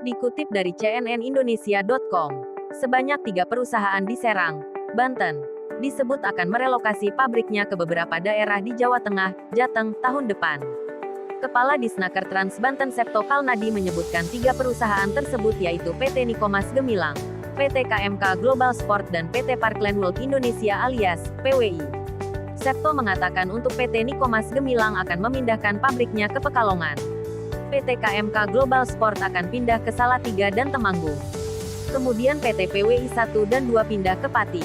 Dikutip dari cnnindonesia.com, sebanyak 3 perusahaan di Serang, Banten, disebut akan merelokasi pabriknya ke beberapa daerah di Jawa Tengah, Jateng, tahun depan. Kepala Disnaker Trans Banten Septo Kalnadi menyebutkan 3 perusahaan tersebut yaitu PT Nikomas Gemilang, PT KMK Global Sport dan PT Parkland World Indonesia alias PWI. Septo mengatakan untuk PT Nikomas Gemilang akan memindahkan pabriknya ke Pekalongan. PT KMK Global Sport akan pindah ke Salatiga dan Temanggung. Kemudian PT PWI 1 dan 2 pindah ke Pati.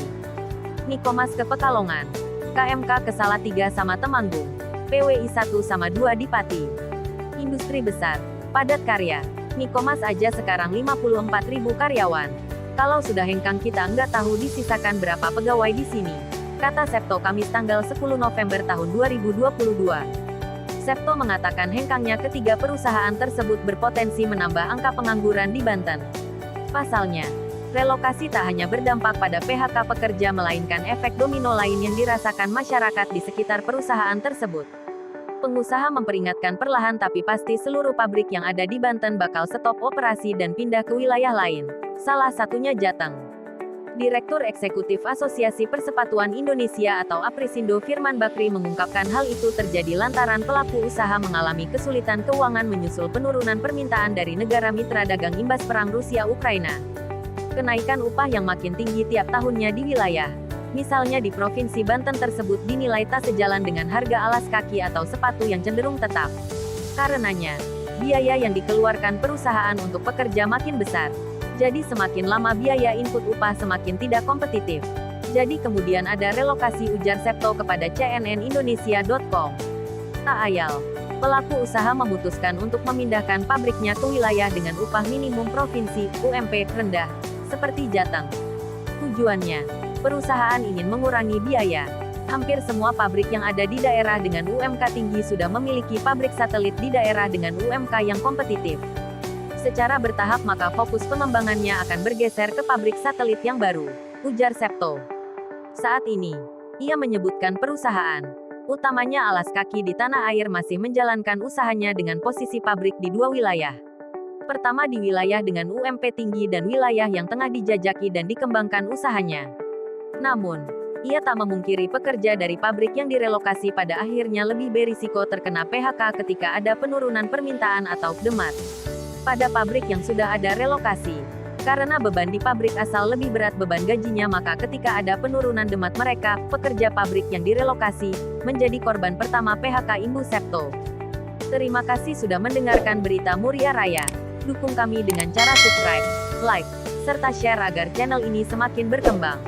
Nikomas ke Pekalongan, KMK ke Salatiga sama Temanggung, PWI 1 sama 2 di Pati. Industri besar, padat karya. Nikomas aja sekarang 54.000 karyawan. Kalau sudah hengkang kita nggak tahu disisakan berapa pegawai di sini, kata Septo Kamis tanggal 10 November tahun 2022. Septo mengatakan hengkangnya ketiga perusahaan tersebut berpotensi menambah angka pengangguran di Banten. Pasalnya, relokasi tak hanya berdampak pada PHK pekerja melainkan efek domino lain yang dirasakan masyarakat di sekitar perusahaan tersebut. Pengusaha memperingatkan perlahan tapi pasti seluruh pabrik yang ada di Banten bakal stop operasi dan pindah ke wilayah lain, salah satunya Jateng. Direktur Eksekutif Asosiasi Persepatuan Indonesia atau Aprisindo Firman Bakri mengungkapkan hal itu terjadi lantaran pelaku usaha mengalami kesulitan keuangan menyusul penurunan permintaan dari negara mitra dagang imbas perang Rusia-Ukraina. Kenaikan upah yang makin tinggi tiap tahunnya di wilayah, misalnya di Provinsi Banten tersebut dinilai tak sejalan dengan harga alas kaki atau sepatu yang cenderung tetap. Karenanya, biaya yang dikeluarkan perusahaan untuk pekerja makin besar. Jadi semakin lama biaya input upah semakin tidak kompetitif. Jadi kemudian ada relokasi, ujar Septo kepada cnnindonesia.com. Tak ayal, pelaku usaha memutuskan untuk memindahkan pabriknya ke wilayah dengan upah minimum provinsi, UMP, rendah, seperti Jateng. Tujuannya, perusahaan ingin mengurangi biaya. Hampir semua pabrik yang ada di daerah dengan UMK tinggi sudah memiliki pabrik satelit di daerah dengan UMK yang kompetitif. Secara bertahap maka fokus pengembangannya akan bergeser ke pabrik satelit yang baru, ujar Septo. Saat ini, ia menyebutkan perusahaan, utamanya alas kaki di tanah air masih menjalankan usahanya dengan posisi pabrik di 2 wilayah. Pertama di wilayah dengan UMP tinggi dan wilayah yang tengah dijajaki dan dikembangkan usahanya. Namun, ia tak memungkiri pekerja dari pabrik yang direlokasi pada akhirnya lebih berisiko terkena PHK ketika ada penurunan permintaan atau demat. Pada pabrik yang sudah ada relokasi, karena beban di pabrik asal lebih berat beban gajinya maka ketika ada penurunan demat mereka, pekerja pabrik yang direlokasi, menjadi korban pertama PHK, imbu Septo. Terima kasih sudah mendengarkan berita Muria Raya. Dukung kami dengan cara subscribe, like, serta share agar channel ini semakin berkembang.